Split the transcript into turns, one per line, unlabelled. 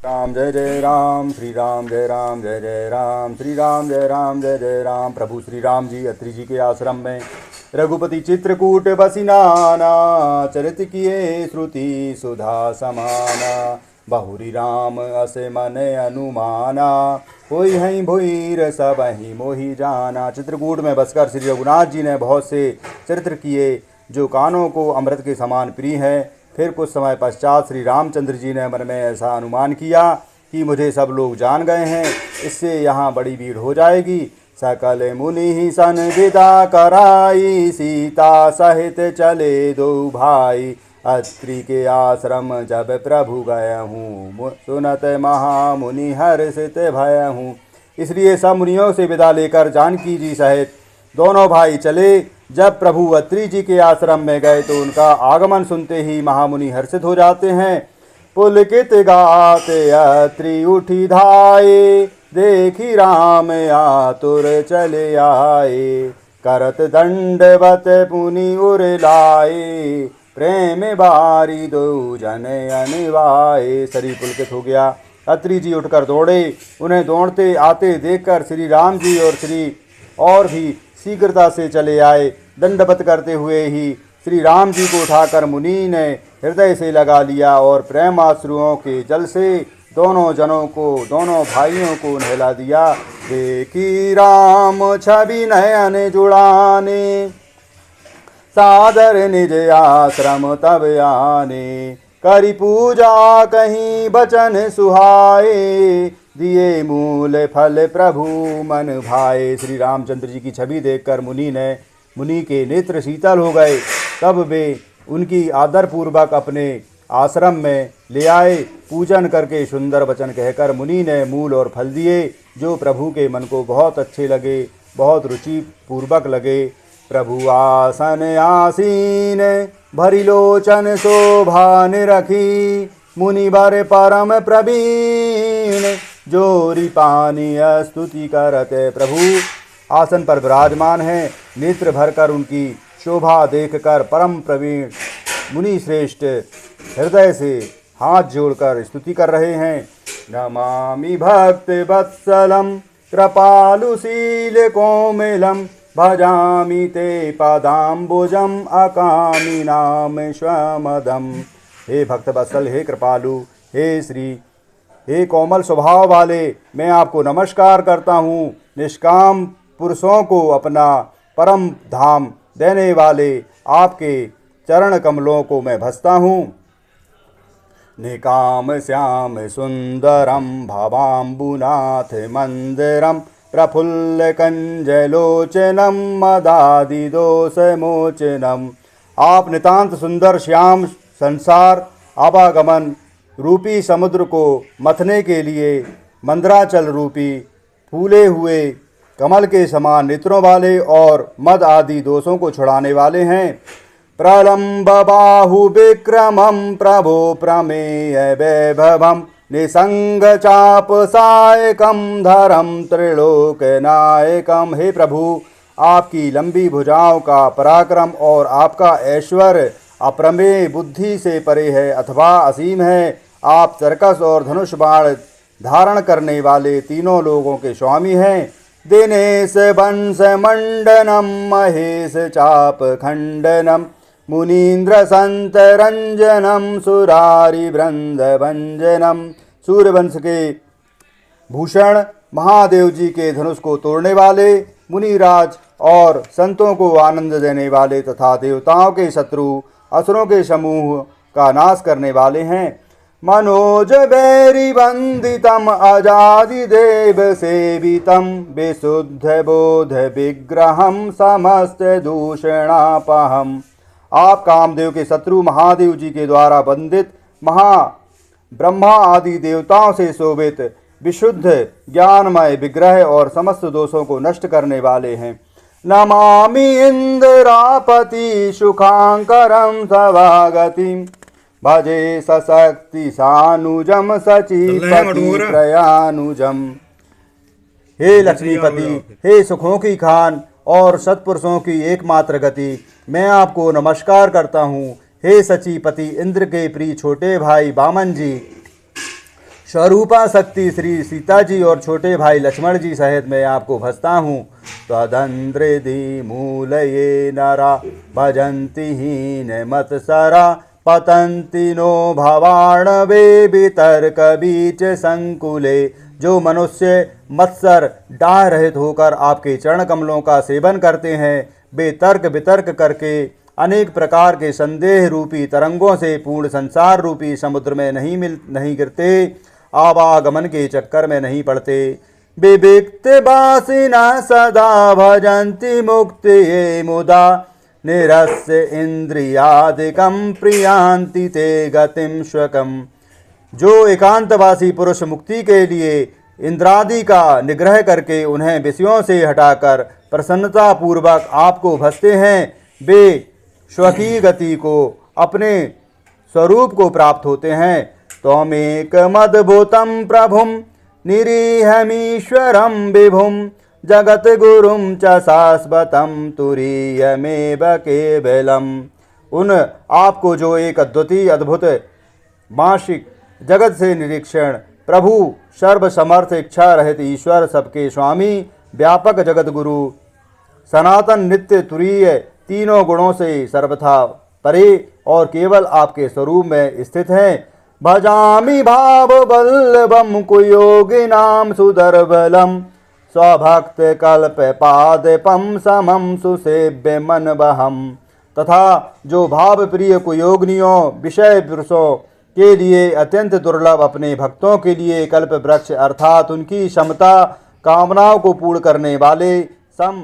राम जय जय राम, श्री राम जय राम, जय जय राम, श्री राम जय राम, जय जय राम। प्रभु श्री राम जी अत्रि जी के आश्रम में रघुपति चित्रकूट बसी नाना, चरित किए श्रुति सुधा समाना। बहुरी राम असे मन अनुमाना, होई हई भुईर सब ही मोहि जाना। चित्रकूट में बसकर श्री रघुनाथ जी ने बहुत से चरित्र किए जो कानों को अमृत के समान प्रिय है। फिर कुछ समय पश्चात श्री रामचंद्र जी ने मन में ऐसा अनुमान किया कि मुझे सब लोग जान गए हैं, इससे यहाँ बड़ी भीड़ हो जाएगी। सकल मुनि ही सनदिता कराई, सीता सहित चले दो भाई। अत्रि के आश्रम जब प्रभु गए हूँ, सुनत महामुनि हर्षित भय हूँ। इसलिए सब मुनियों से विदा लेकर जानकी जी सहित दोनों भाई चले। जब प्रभु अत्रि जी के आश्रम में गए तो उनका आगमन सुनते ही महामुनि हर्षित हो जाते हैं। पुलकित गाते अत्रि उठी धाये, देखी राम आतुर चले आए। करत दंडवत पुनि उर लाए, प्रेम बारी दो जन अनिवाए। शरीर पुलकित हो गया। अत्रि जी उठकर दौड़े। उन्हें दौड़ते आते देखकर श्री राम जी और भी शीघ्रता से चले आए। दंडवत करते हुए ही श्री राम जी को उठाकर मुनि ने हृदय से लगा लिया और प्रेमाश्रुओं के जल से दोनों भाइयों को नहला दिया। देखी राम छवि नयन जुड़ाने, सादर निज आश्रम तब आने। करी पूजा कहीं बचन सुहाए, दिए मूल फल प्रभु मन भाए। श्री रामचंद्र जी की छवि देखकर मुनि के नेत्र शीतल हो गए। तब वे उनकी आदरपूर्वक अपने आश्रम में ले आए। पूजन करके सुंदर वचन कहकर मुनि ने मूल और फल दिए, जो प्रभु के मन को बहुत अच्छे लगे, बहुत रुचि पूर्वक लगे। प्रभु आसन आसीन, भरी लोचन शोभा निरखी। मुनि वर परम प्रवीण, जोरी पानी स्तुति करते। प्रभु आसन पर विराजमान है। नेत्र भरकर उनकी शोभा देखकर परम प्रवीण मुनि श्रेष्ठ हृदय से हाथ जोड़कर स्तुति कर रहे हैं। नमामि भक्त वत्सलम, कृपालुशील कोमलम। भजामि ते पादाम्बुजम, अकामि नाम स्वमदम। हे भक्त वत्सल, हे कृपालु, हे श्री, हे कोमल स्वभाव वाले, मैं आपको नमस्कार करता हूँ। निष्काम पुरुषों को अपना परम धाम देने वाले आपके चरण कमलों को मैं भजता हूँ। निकाम श्याम सुंदरम, भवाम्बुनाथ मंदिरम। प्रफुल्ल कंजलोचनम, मदादि दोष मोचनम। आप नितांत सुंदर श्याम संसार आवागमन रूपी समुद्र को मथने के लिए मंदराचल रूपी फूले हुए कमल के समान नेत्रों वाले और मद आदि दोषों को छुड़ाने वाले हैं। प्रलंब बाहु विक्रमं, प्रभो प्रमेय वैभवम। निसंग चाप सायकम, धरम त्रिलोक नायकम। हे प्रभु, आपकी लंबी भुजाओं का पराक्रम और आपका ऐश्वर्य अप्रमेय बुद्धि से परे है अथवा असीम है। आप तरकस और धनुष बाण धारण करने वाले तीनों लोगों के स्वामी हैं। दिनेश वंश मंडनम, महेश चाप खंडनम। मुनीन्द्र संत रंजनम, सुरारी वृंद भंजनम। सूर्यवंश के भूषण महादेव जी के धनुष को तोड़ने वाले, मुनिराज और संतों को आनंद देने वाले तथा देवताओं के शत्रु असुरों के समूह का नाश करने वाले हैं। मनोज बैरी वंदितम, अजादि देव सेवितम। विशुद्ध बोध विग्रहम, समस्त दूषणापहम। आप कामदेव के शत्रु महादेव जी के द्वारा वंदित ब्रह्मा आदि देवताओं से शोभित विशुद्ध ज्ञानमय विग्रह और समस्त दोषों को नष्ट करने वाले हैं। नमामि इंद्रापति, सुखांकरम सभागतिम। भजे सशक्ति सानुजम, सचीपति प्रयानुजम। हे लक्ष्मीपति, हे सुखों की खान और सत्पुरुषों की एकमात्र गति, मैं आपको नमस्कार करता हूँ। हे सचीपति, इंद्र के प्रिय छोटे भाई वामन जी, स्वरूपा शक्ति श्री सीता जी और छोटे भाई लक्ष्मण जी सहित मैं आपको भजता हूँ। त्वदंद्रिधि मूलये नरा भजन्ति हीन मत्सरा पतन्ति नो भवाणवे वितर्क बीच संकुले। जो मनुष्य मत्सर डाह रहित होकर आपके चरण कमलों का सेवन करते हैं, वे तर्क वितर्क करके अनेक प्रकार के संदेह रूपी तरंगों से पूर्ण संसार रूपी समुद्र में नहीं गिरते, आवागमन के चक्कर में नहीं पड़ते। विविक्त वासिना सदा भजन्ति मुक्ति ये मुदा निरस्य इंद्रियादिकम प्रियांति ते गतिम स्वकम। जो एकांतवासी पुरुष मुक्ति के लिए इंद्रादि का निग्रह करके उन्हें विषयों से हटाकर प्रसन्नता पूर्वक आपको भजते हैं, वे स्वकीय गति को अपने स्वरूप को प्राप्त होते हैं। त्वमेकमद्भुतं प्रभुं निरीहमीश्वरं विभुं जगत गुरुं च शाश्वतं तुरीयमेव केवलम्। उन आपको जो एक अद्वितीय अद्भुत मासिक जगत से निरीक्षण प्रभु सर्वसमर्थ इच्छा रहित ईश्वर सबके स्वामी व्यापक जगत गुरु सनातन नित्य तुरीय तीनों गुणों से सर्वथा परे और केवल आपके स्वरूप में स्थित हैं। भजामि भाव वल्लभम कुयोगिनाम सुदर्बलम स्वभक्त कल्प पादपम समम सुसेव्य मनवहम। तथा जो भाव प्रिय कुयोगिनियों विषय पुरुषों के लिए अत्यंत दुर्लभ अपने भक्तों के लिए कल्प वृक्ष अर्थात उनकी क्षमता कामनाओं को पूर्ण करने वाले सम